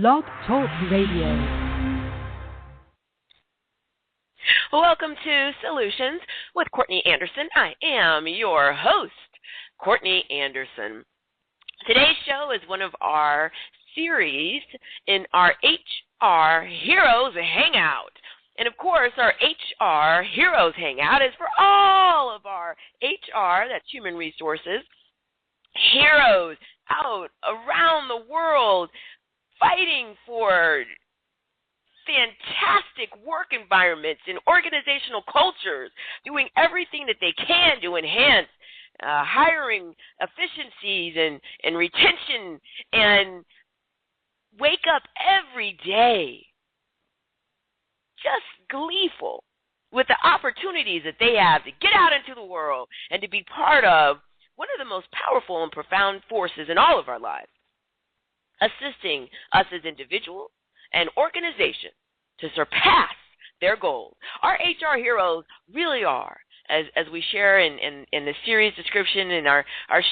Blog Talk Radio. Welcome to Solutions with Courtney Anderson. I am your host, Courtney Anderson. Today's show is one of our series in our HR Heroes Hangout. And of course, our HR Heroes Hangout is for all of our HR, that's human resources, heroes out around the world fighting for fantastic work environments and organizational cultures, doing everything that they can to enhance hiring efficiencies and retention, and wake up every day just gleeful with the opportunities that they have to get out into the world and to be part of one of the most powerful and profound forces in all of our lives, assisting us as individuals and organizations to surpass their goals. Our HR heroes really are, as we share in the series description in our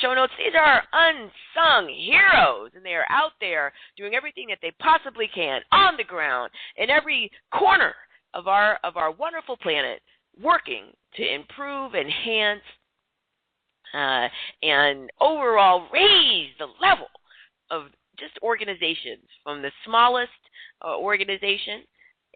show notes, these are unsung heroes, and they are out there doing everything that they possibly can on the ground in every corner of our wonderful planet, working to improve, enhance, and overall raise the level of just organizations, from the smallest organization.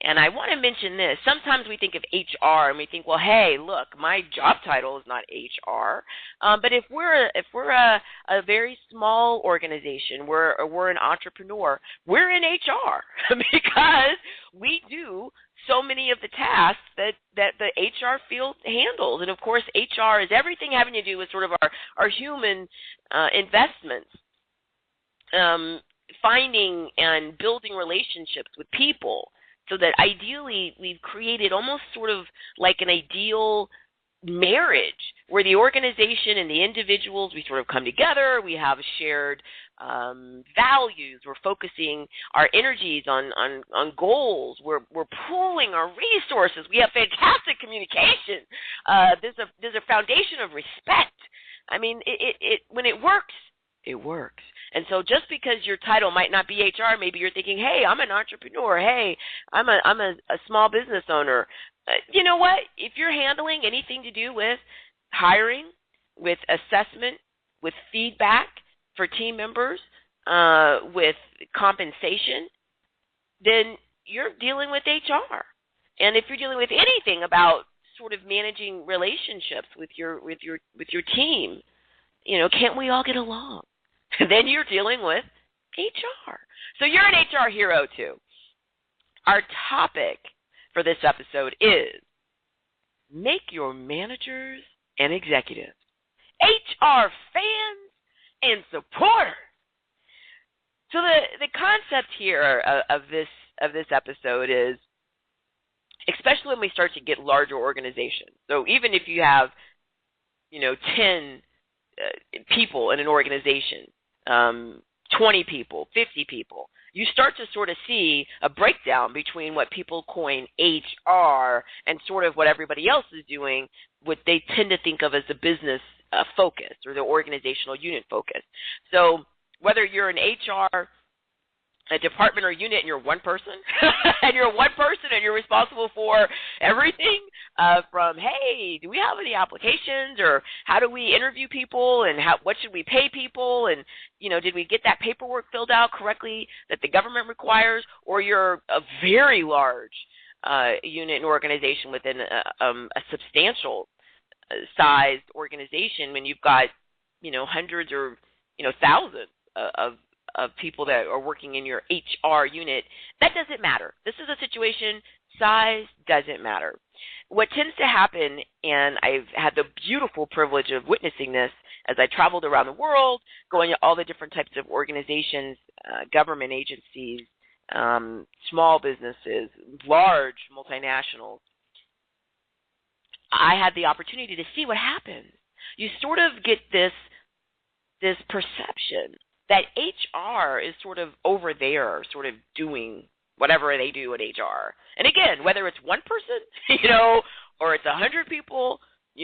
And I want to mention this. Sometimes we think of HR and we think, well, hey, look, my job title is not HR. But if we're a very small organization, we're an entrepreneur, we're in HR because we do so many of the tasks that the HR field handles. And of course, HR is everything having to do with sort of our human investments. Finding and building relationships with people, so that ideally we've created almost sort of like an ideal marriage where the organization and the individuals, we sort of come together, we have shared values, we're focusing our energies on goals, we're pooling our resources, we have fantastic communication, there's a foundation of respect. I mean, it when it works, it works. And so just because your title might not be HR, maybe you're thinking, hey, I'm an entrepreneur. Hey, I'm a small business owner. You know what? If you're handling anything to do with hiring, with assessment, with feedback for team members, with compensation, then you're dealing with HR. And if you're dealing with anything about sort of managing relationships with your team, you know, can't we all get along? Then you're dealing with HR. So you're an HR hero too. Our topic for this episode is make your managers and executives HR fans and supporters. So the concept here of this episode is, especially when we start to get larger organizations. So even if you have, 10 people in an organization, 20 people, 50 people, you start to sort of see a breakdown between what people coin HR and sort of what everybody else is doing, what they tend to think of as the business focus or the organizational unit focus. So whether you're an HR, a department or unit, and you're one person, and you're responsible for everything from, hey, do we have any applications, or how do we interview people, and what should we pay people, and, did we get that paperwork filled out correctly that the government requires, or you're a very large unit and organization within a substantial sized organization when you've got, hundreds or, thousands of people that are working in your HR unit. That doesn't matter. This is a situation, size doesn't matter. What tends to happen, and I've had the beautiful privilege of witnessing this as I traveled around the world, going to all the different types of organizations, government agencies, small businesses, large multinationals, I had the opportunity to see what happens. You sort of get this perception that HR is sort of over there, sort of doing whatever they do at HR. And again, whether it's one person, or it's 100 people,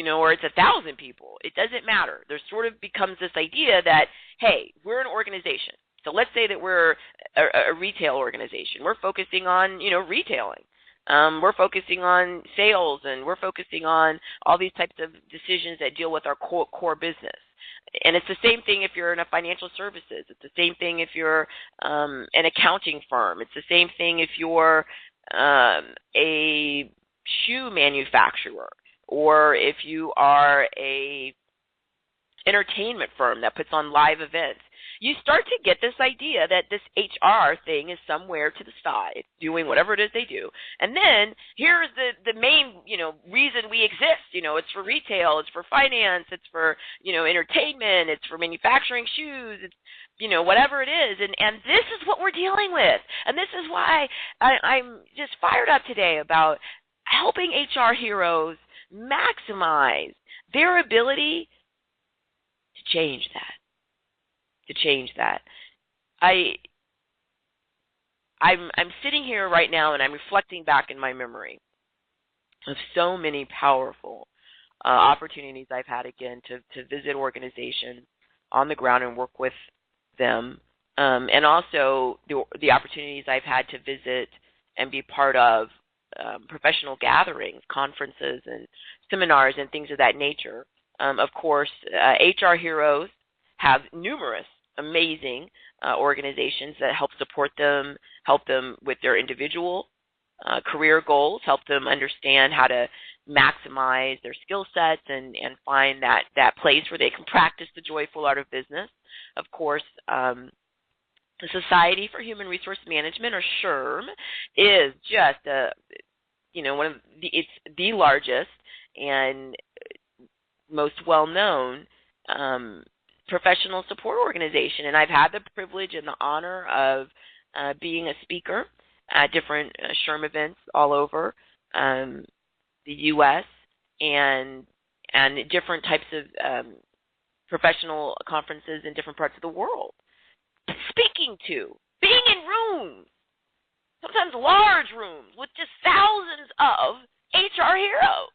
or it's 1,000 people, it doesn't matter. There sort of becomes this idea that, hey, we're an organization. So let's say that we're a retail organization. We're focusing on, retailing. We're focusing on sales, and we're focusing on all these types of decisions that deal with our core business. And it's the same thing if you're in a financial services. It's the same thing if you're an accounting firm. It's the same thing if you're a shoe manufacturer, or if you are a entertainment firm that puts on live events. You start to get this idea that this HR thing is somewhere to the side, doing whatever it is they do. And then here's the main, reason we exist. It's for retail, it's for finance, it's for, entertainment, it's for manufacturing shoes, it's, whatever it is. And this is what we're dealing with. And this is why I'm just fired up today about helping HR heroes maximize their ability to change that. I'm sitting here right now and I'm reflecting back in my memory of so many powerful opportunities I've had again to visit organizations on the ground and work with them, and also the opportunities I've had to visit and be part of professional gatherings, conferences, and seminars and things of that nature. Of course, HR Heroes have numerous amazing organizations that help support them, help them with their individual career goals, help them understand how to maximize their skill sets and find that place where they can practice the joyful art of business. Of course, the Society for Human Resource Management, or SHRM, is just it's the largest and most well-known professional support organization, and I've had the privilege and the honor of being a speaker at different SHRM events all over the U.S. and different types of professional conferences in different parts of the world. Speaking to, being in rooms, sometimes large rooms with just thousands of HR heroes.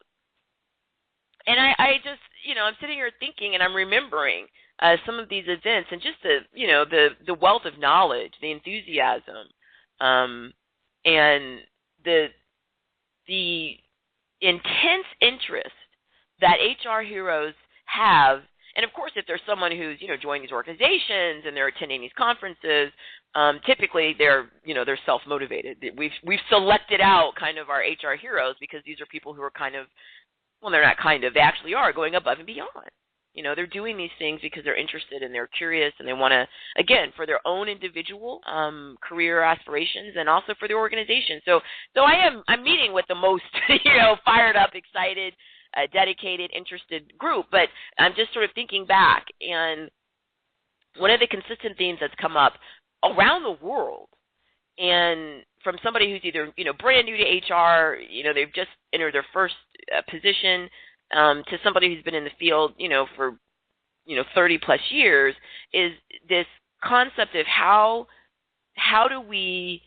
And I just, I'm sitting here thinking and I'm remembering some of these events and just the wealth of knowledge, the enthusiasm, and the intense interest that HR heroes have. And of course, if there's someone who's joining these organizations and they're attending these conferences, typically they're self-motivated. We've selected out kind of our HR heroes because these are people who are they actually are going above and beyond. They're doing these things because they're interested and they're curious and they want to, again, for their own individual career aspirations and also for the organization. So I'm meeting with the most, fired up, excited, dedicated, interested group. But I'm just sort of thinking back, and one of the consistent themes that's come up around the world, and from somebody who's either brand new to HR, they've just entered their first position, to somebody who's been in the field, for 30 plus years, is this concept of how do we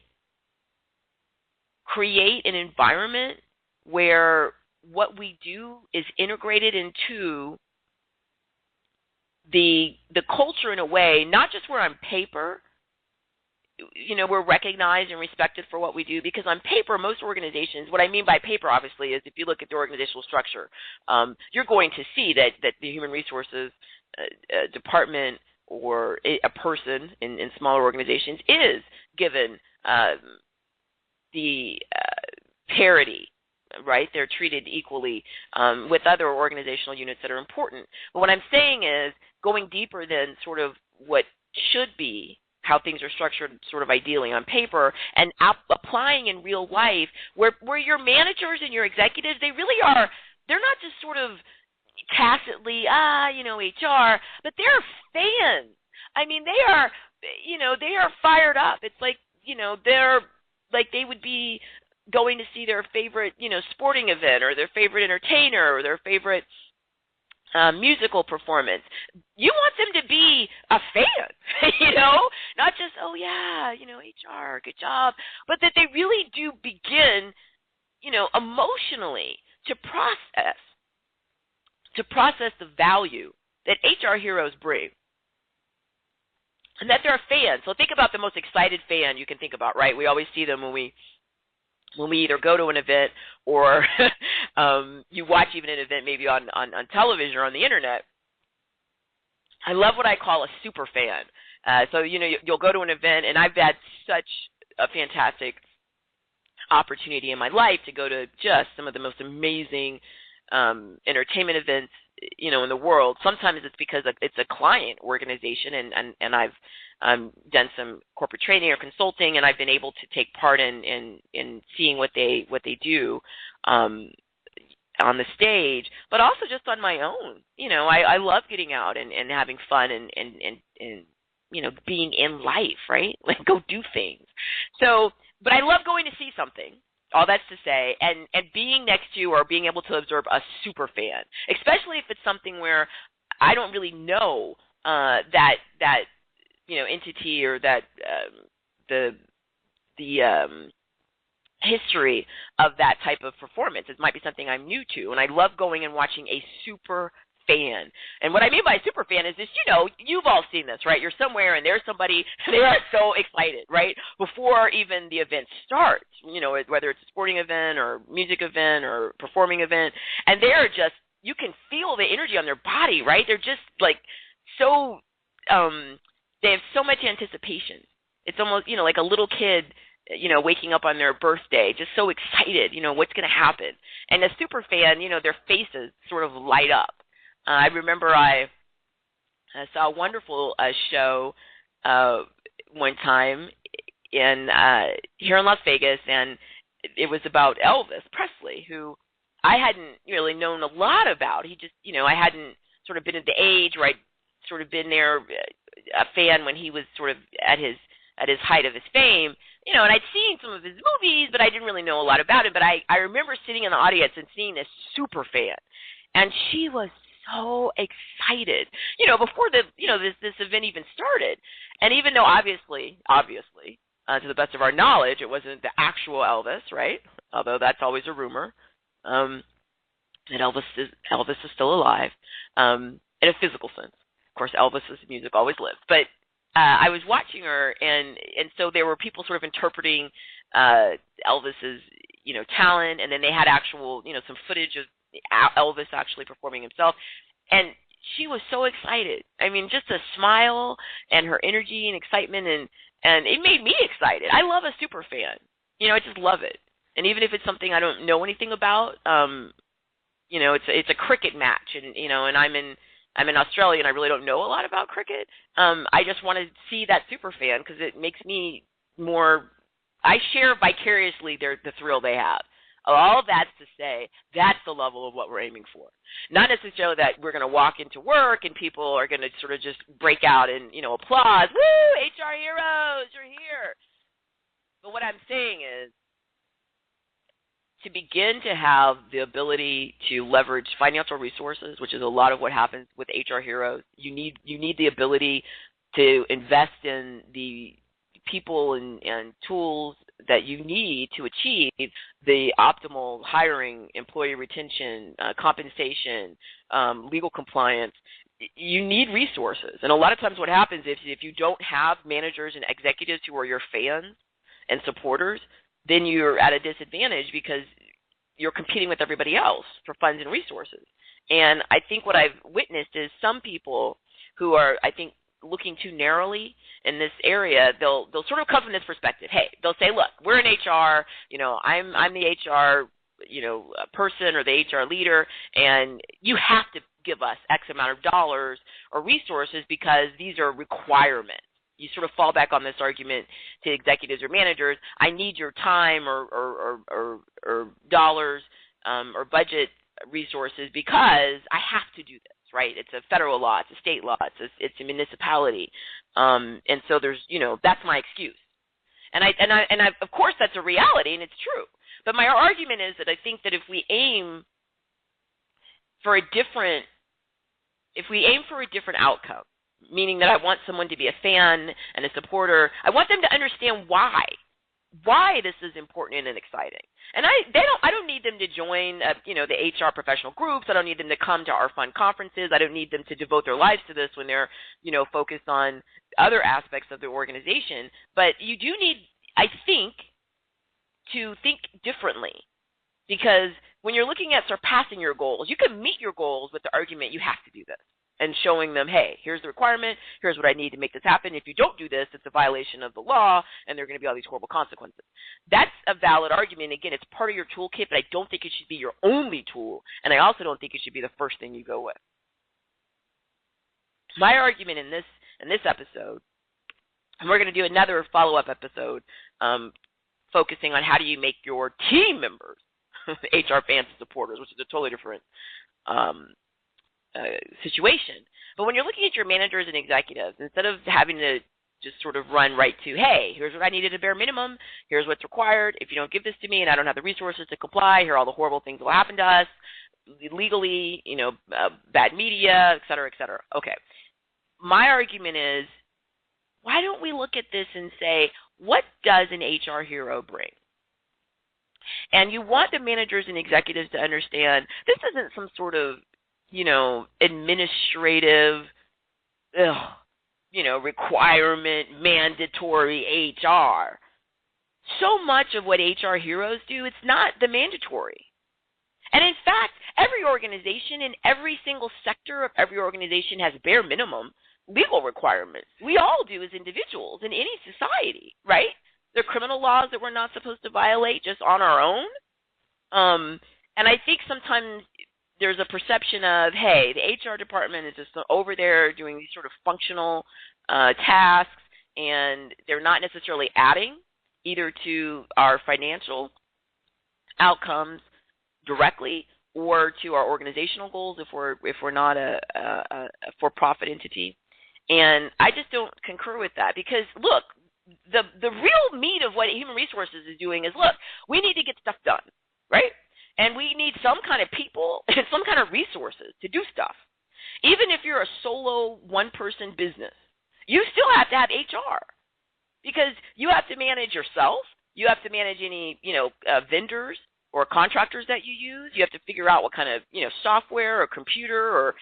create an environment where what we do is integrated into the culture in a way, not just where on paper we're recognized and respected for what we do, because on paper, most organizations, what I mean by paper, obviously, is if you look at the organizational structure, you're going to see that the human resources department or a person in smaller organizations is given the parity, right? They're treated equally with other organizational units that are important. But what I'm saying is going deeper than sort of what should be how things are structured sort of ideally on paper, and applying in real life where your managers and your executives, they really are, they're not just sort of tacitly, HR, but they're fans. I mean, they are fired up. It's like, they're like they would be going to see their favorite, sporting event or their favorite entertainer or their favorite musical performance. You want them to be a fan, not just, oh yeah, HR, good job, but that they really do begin, emotionally to process the value that HR heroes bring. and that they're a fan. So think about the most excited fan you can think about, right? We always see them when we either go to an event or you watch even an event maybe on television or on the internet. I love what I call a super fan. So, you'll go to an event, and I've had such a fantastic opportunity in my life to go to just some of the most amazing entertainment events, in the world. Sometimes it's because it's a client organization, and I've done some corporate training or consulting, and I've been able to take part in seeing what they do on the stage, but also just on my own. I love getting out and having fun and being in life, right? Like, go do things. So, but I love going to see something. All that's to say, and being next to or being able to observe a super fan, especially if it's something where I don't really know that entity or that the history of that type of performance. It might be something I'm new to, and I love going and watching a super fan. And what I mean by super fan is this, you've all seen this, right? You're somewhere and there's somebody, they are so excited, right? Before even the event starts, whether it's a sporting event or music event or performing event, and they're just, you can feel the energy on their body, right? They're just like so, they have so much anticipation. It's almost, like a little kid, waking up on their birthday, just so excited, what's going to happen. And a super fan, their faces sort of light up. I remember I saw a wonderful show one time here in Las Vegas, and it was about Elvis Presley, who I hadn't really known a lot about. He just, I hadn't sort of been at the age where I'd sort of been there, a fan when he was sort of at his height of his fame, and I'd seen some of his movies, but I didn't really know a lot about him. But I remember sitting in the audience and seeing this super fan, and she was so excited, before this event even started. And even though obviously, to the best of our knowledge, it wasn't the actual Elvis, right? Although that's always a rumor, that Elvis is still alive, in a physical sense. Of course, Elvis's music always lived. But I was watching her, and so there were people sort of interpreting Elvis's, talent, and then they had actual, some footage of Elvis actually performing himself, and she was so excited. I mean, just a smile and her energy and excitement, and it made me excited. I love a super fan. I just love it. And even if it's something I don't know anything about, it's a cricket match, and and I'm in Australia, and I really don't know a lot about cricket. I just want to see that super fan because it makes me more. I share vicariously the thrill they have. All that's to say, that's the level of what we're aiming for. Not necessarily that we're going to walk into work and people are going to sort of just break out in, applause. Woo, HR heroes, you're here. But what I'm saying is, to begin to have the ability to leverage financial resources, which is a lot of what happens with HR heroes, you need the ability to invest in the people and tools that you need to achieve the optimal hiring, employee retention, compensation, legal compliance. You need resources. And a lot of times what happens if you don't have managers and executives who are your fans and supporters, then you're at a disadvantage because you're competing with everybody else for funds and resources. And I think what I've witnessed is some people who are, I think, looking too narrowly in this area, they'll sort of come from this perspective. Hey, they'll say, look, we're in HR, I'm the HR, person or the HR leader, and you have to give us X amount of dollars or resources because these are requirements. You sort of fall back on this argument to executives or managers. I need your time or dollars or budget resources because I have to do this, right? It's a federal law, it's a state law, it's a municipality, and so there's, that's my excuse. And I, of course, that's a reality and it's true. But my argument is that I think that if we aim for a different outcome, meaning that I want someone to be a fan and a supporter, I want them to understand why why this is important and exciting. And I don't need them to join, the HR professional groups. I don't need them to come to our fun conferences. I don't need them to devote their lives to this when they're, focused on other aspects of the organization. But you do need, I think, to think differently, because when you're looking at surpassing your goals, you can meet your goals with the argument you have to do this, and showing them, hey, here's the requirement, here's what I need to make this happen. If you don't do this, it's a violation of the law, and there are going to be all these horrible consequences. That's a valid argument. Again, it's part of your toolkit, but I don't think it should be your only tool, and I also don't think it should be the first thing you go with. My argument in this episode, and we're going to do another follow-up episode focusing on how do you make your team members HR fans and supporters, which is a totally different situation. But when you're looking at your managers and executives, instead of having to just sort of run right to, hey, here's what I need at a bare minimum, here's what's required, if you don't give this to me and I don't have the resources to comply, here are all the horrible things that will happen to us, legally, bad media, et cetera, et cetera. Okay. My argument is, why don't we look at this and say, what does an HR hero bring? And you want the managers and executives to understand this isn't some sort of, administrative, requirement, mandatory HR. So much of what HR heroes do, it's not the mandatory. And in fact, every organization in every single sector of every organization has bare minimum legal requirements. We all do as individuals in any society, right? There are criminal laws that we're not supposed to violate just on our own. And I think sometimes there's a perception of, hey, the HR department is just over there doing these sort of functional tasks, and they're not necessarily adding either to our financial outcomes directly or to our organizational goals if we're not a for-profit entity. And I just don't concur with that, because, look, the real meat of what human resources is doing is, look, we need to get stuff done, right? And we need some kind of people and some kind of resources to do stuff. Even if you're a solo one-person business, you still have to have HR, because you have to manage yourself. You have to manage any, vendors or contractors that you use. You have to figure out what kind of, software or computer or,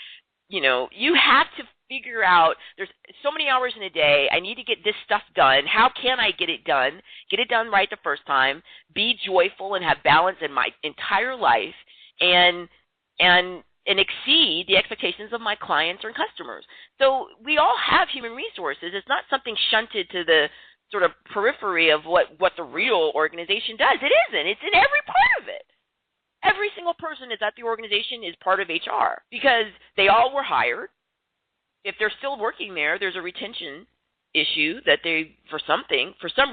you have to figure out, there's so many hours in a day, I need to get this stuff done. How can I get it done? Get it done right the first time, be joyful and have balance in my entire life, and exceed the expectations of my clients or customers. So we all have human resources. It's not something shunted to the sort of periphery of what the real organization does. It isn't. It's in every part of it. Every single person that's at the organization is part of HR, because they all were hired. If they're still working there, there's a retention issue that they, for some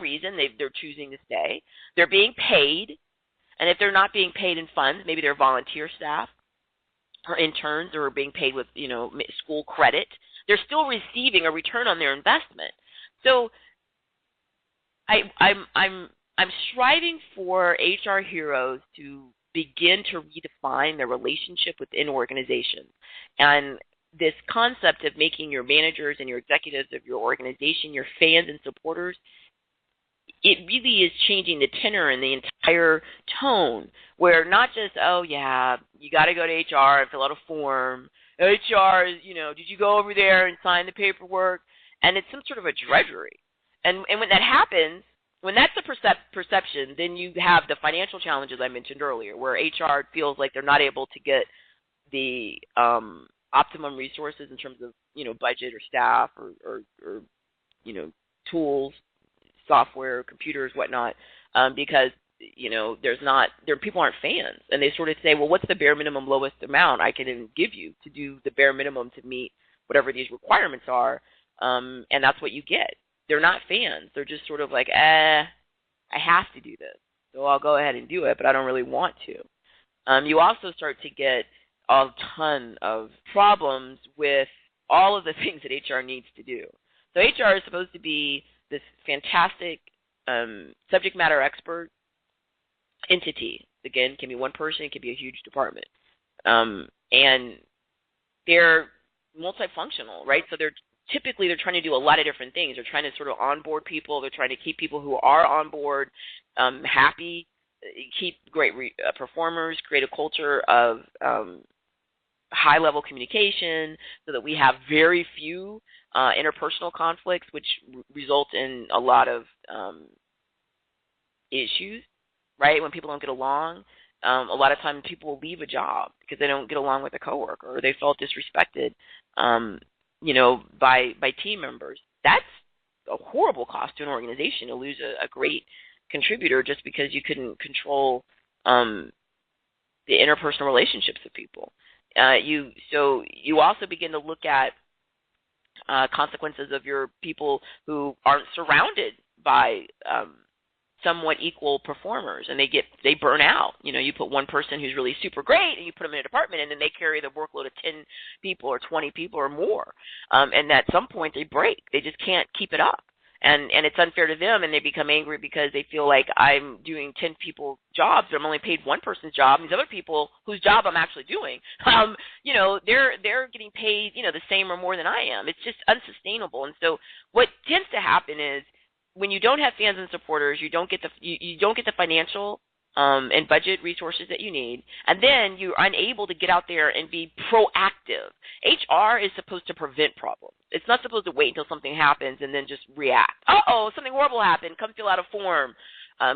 reason, they're choosing to stay. They're being paid, and if they're not being paid in funds, maybe they're volunteer staff or interns or are being paid with, school credit. They're still receiving a return on their investment. So I'm striving for HR heroes to begin to redefine their relationship within organizations. And this concept of making your managers and your executives of your organization your fans and supporters, it really is changing the tenor and the entire tone, where not just, oh, yeah, you got to go to HR and fill out a form. HR, did you go over there and sign the paperwork? And it's some sort of a drudgery. And when that happens, when that's the perception, then you have the financial challenges I mentioned earlier, where HR feels like they're not able to get the optimum resources in terms of, budget or staff or tools, software, computers, whatnot, because, people aren't fans. And they sort of say, well, what's the bare minimum lowest amount I can give you to do the bare minimum to meet whatever these requirements are? And that's what you get. They're not fans. They're just sort of like, I have to do this, so I'll go ahead and do it, but I don't really want to. You also start to get a ton of problems with all of the things that HR needs to do. So HR is supposed to be this fantastic subject matter expert entity. Again, it can be one person, it can be a huge department. And they're multifunctional, right? So they're typically they're trying to do a lot of different things. They're trying to sort of onboard people. They're trying to keep people who are on board happy, keep great performers, create a culture of high-level communication so that we have very few interpersonal conflicts, which result in a lot of issues, right? When people don't get along, a lot of times people will leave a job because they don't get along with a coworker or they felt disrespected, by team members. That's a horrible cost to an organization to lose a great contributor just because you couldn't control the interpersonal relationships of people. So you also begin to look at consequences of your people who aren't surrounded by somewhat equal performers, and they burn out. You put one person who's really super great, and you put them in a department, and then they carry the workload of 10 people or 20 people or more, and at some point they break. They just can't keep it up. And it's unfair to them, and they become angry because they feel like I'm doing 10 people's jobs, but I'm only paid one person's job. And these other people whose job I'm actually doing, they're getting paid, the same or more than I am. It's just unsustainable. And so what tends to happen is when you don't have fans and supporters, you don't get the financial and budget resources that you need, and then you're unable to get out there and be proactive. HR is supposed to prevent problems. It's not supposed to wait until something happens and then just react. Uh-oh, something horrible happened. Come fill out a form.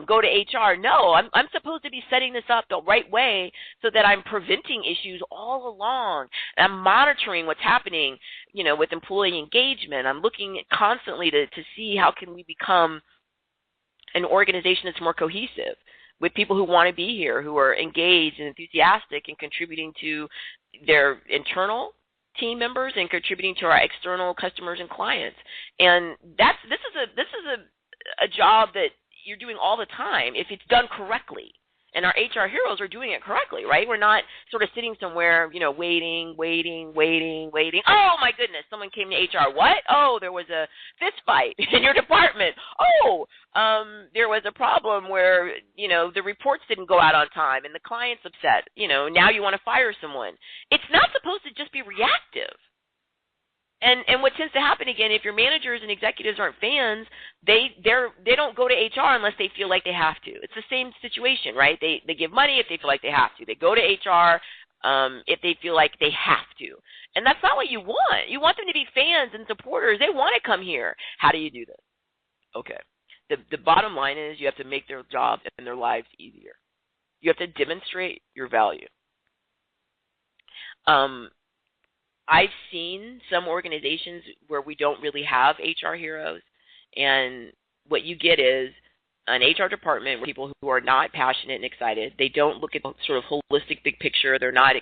Go to HR. No, I'm supposed to be setting this up the right way so that I'm preventing issues all along. And I'm monitoring what's happening, with employee engagement. I'm looking constantly to see how can we become an organization that's more cohesive, with people who want to be here, who are engaged and enthusiastic and contributing to their internal team members and contributing to our external customers and clients. And this is a job that you're doing all the time if it's done correctly. And our HR heroes are doing it correctly, right? We're not sort of sitting somewhere, waiting. Oh, my goodness, someone came to HR. What? Oh, there was a fist fight in your department. Oh, there was a problem where, the reports didn't go out on time and the client's upset. Now you want to fire someone. It's not supposed to just be reactive. And what tends to happen, again, if your managers and executives aren't fans, they don't go to HR unless they feel like they have to. It's the same situation, right? They give money if they feel like they have to. They go to HR if they feel like they have to. And that's not what you want. You want them to be fans and supporters. They want to come here. How do you do this? Okay. The bottom line is you have to make their jobs and their lives easier. You have to demonstrate your value. I've seen some organizations where we don't really have HR heroes, and what you get is an HR department where people who are not passionate and excited. They don't look at the sort of holistic big picture. They're not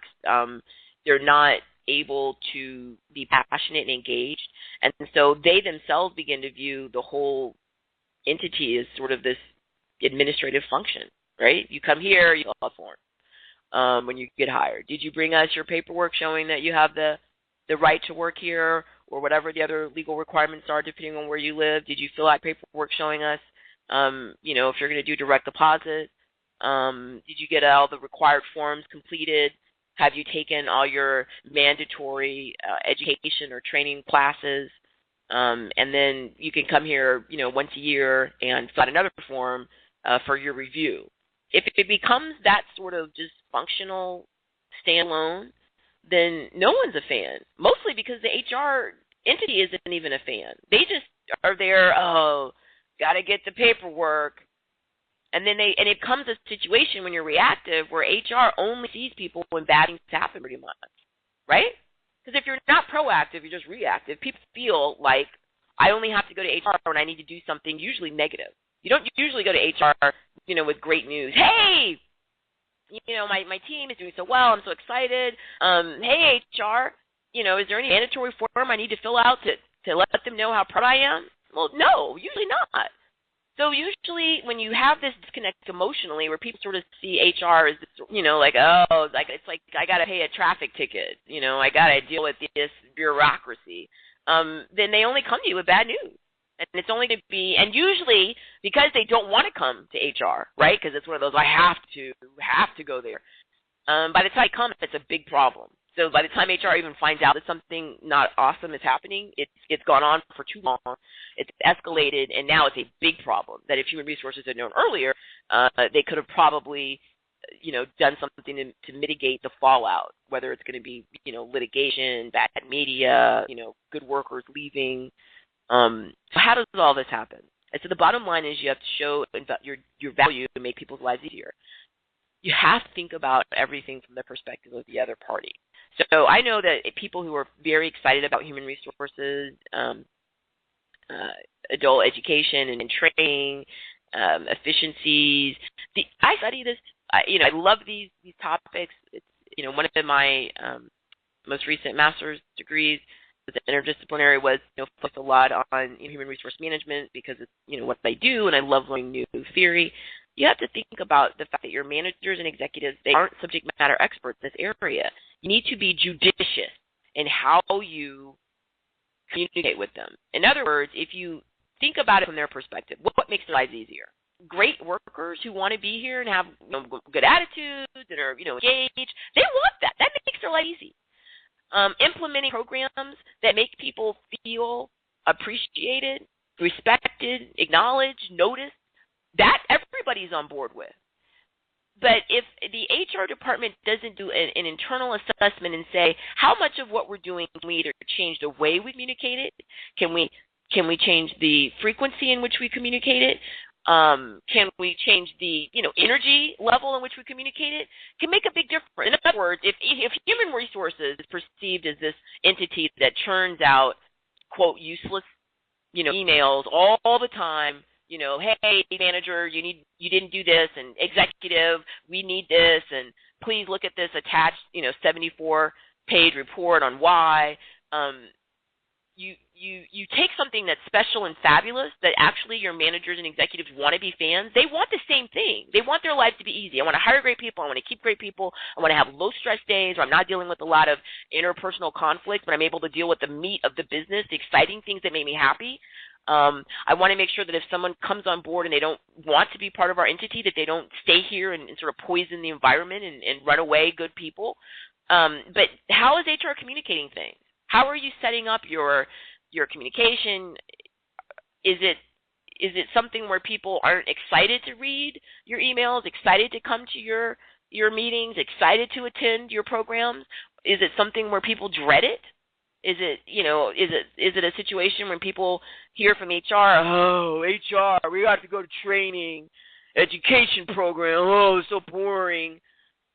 able to be passionate and engaged, and so they themselves begin to view the whole entity as sort of this administrative function, right? You come here, you fill out a form when you get hired. Did you bring us your paperwork showing that you have the right to work here, or whatever the other legal requirements are depending on where you live? Did you fill out paperwork showing us, if you're going to do direct deposit? Did you get all the required forms completed? Have you taken all your mandatory education or training classes? And then you can come here, once a year and fill out another form for your review. If it becomes that sort of just functional standalone, then no one's a fan, mostly because the HR entity isn't even a fan. They just are there, got to get the paperwork. And then it comes a situation when you're reactive where HR only sees people when bad things happen pretty much, right? Because if you're not proactive, you're just reactive. People feel like I only have to go to HR when I need to do something usually negative. You don't usually go to HR, with great news. Hey, my team is doing so well. I'm so excited. Hey, HR, is there any mandatory form I need to fill out to let them know how proud I am? Well, no, usually not. So usually when you have this disconnect emotionally where people sort of see HR as, it's like I got to pay a traffic ticket, I got to deal with this bureaucracy, then they only come to you with bad news. And it's only going to be, and usually because they don't want to come to HR, right? Because it's one of those, I have to go there. By the time I come, it's a big problem. So by the time HR even finds out that something not awesome is happening, it's gone on for too long, it's escalated, and now it's a big problem that if human resources had known earlier, they could have probably, done something to mitigate the fallout, whether it's going to be, litigation, bad media, good workers leaving. So how does all this happen? And so the bottom line is you have to show your value to make people's lives easier. You have to think about everything from the perspective of the other party. So I know that people who are very excited about human resources, adult education and training, efficiencies. I study this. I love these topics. It's one of my most recent master's degrees was interdisciplinary, was focused a lot on human resource management because it's what I do, and I love learning new theory. You have to think about the fact that your managers and executives, they aren't subject matter experts in this area. You need to be judicious in how you communicate with them. In other words, if you think about it from their perspective, what makes their lives easier? Great workers who want to be here and have good attitudes and are engaged, they want that. That makes their life easy. Implementing programs that make people feel appreciated, respected, acknowledged, noticed, that everybody's on board with. But if the HR department doesn't do an internal assessment and say, how much of what we're doing can we either change the way we communicate it? Can we change the frequency in which we communicate it? Can we change the energy level in which we communicate it? Can make a big difference. In other words, if human resources is perceived as this entity that churns out, quote, useless emails all the time, hey, manager, you didn't do this, and executive, we need this, and please look at this attached, 74-page report on why. You take something that's special and fabulous that actually your managers and executives want to be fans. They want the same thing. They want their lives to be easy. I want to hire great people. I want to keep great people. I want to have low-stress days where I'm not dealing with a lot of interpersonal conflict, but I'm able to deal with the meat of the business, the exciting things that make me happy. I want to make sure that if someone comes on board and they don't want to be part of our entity, that they don't stay here and sort of poison the environment and run away good people. But how is HR communicating things? How are you setting up your communication? Is it something where people aren't excited to read your emails, excited to come to your meetings, excited to attend your programs? Is it something where people dread it? Is it a situation when people hear from HR, oh, HR, we have to go to training, education program, oh, it's so boring.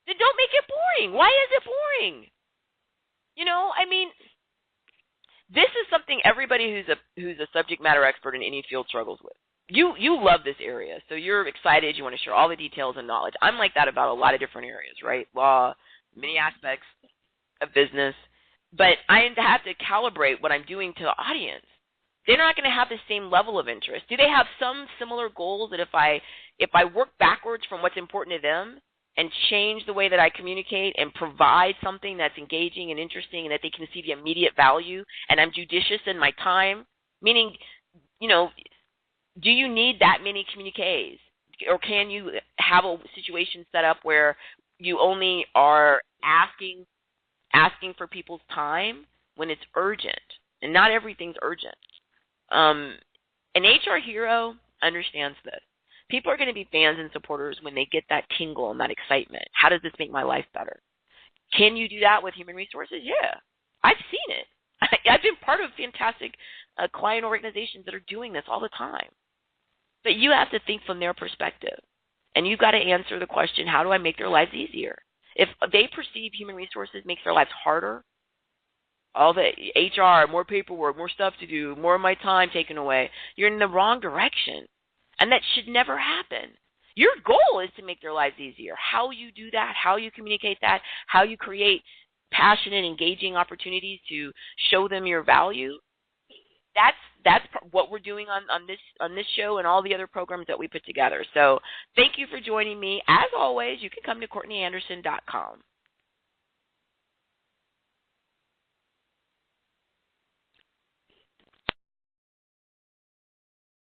Then don't make it boring. Why is it boring? This is something everybody who's a subject matter expert in any field struggles with. You love this area, so you're excited. You want to share all the details and knowledge. I'm like that about a lot of different areas, right? Law, many aspects of business. But I have to calibrate what I'm doing to the audience. They're not going to have the same level of interest. Do they have some similar goals that if I work backwards from what's important to them and change the way that I communicate and provide something that's engaging and interesting and that they can see the immediate value, and I'm judicious in my time, meaning, do you need that many communiques? Or can you have a situation set up where you only are asking for people's time when it's urgent? And not everything's urgent. An HR hero understands this. People are going to be fans and supporters when they get that tingle and that excitement. How does this make my life better? Can you do that with human resources? Yeah. I've seen it. I've been part of fantastic client organizations that are doing this all the time. But you have to think from their perspective. And you've got to answer the question, how do I make their lives easier? If they perceive human resources makes their lives harder, all the HR, more paperwork, more stuff to do, more of my time taken away, you're in the wrong direction. And that should never happen. Your goal is to make their lives easier. How you do that, how you communicate that, how you create passionate, engaging opportunities to show them your value, that's what we're doing on this show and all the other programs that we put together. So thank you for joining me. As always, you can come to CourtneyAnderson.com.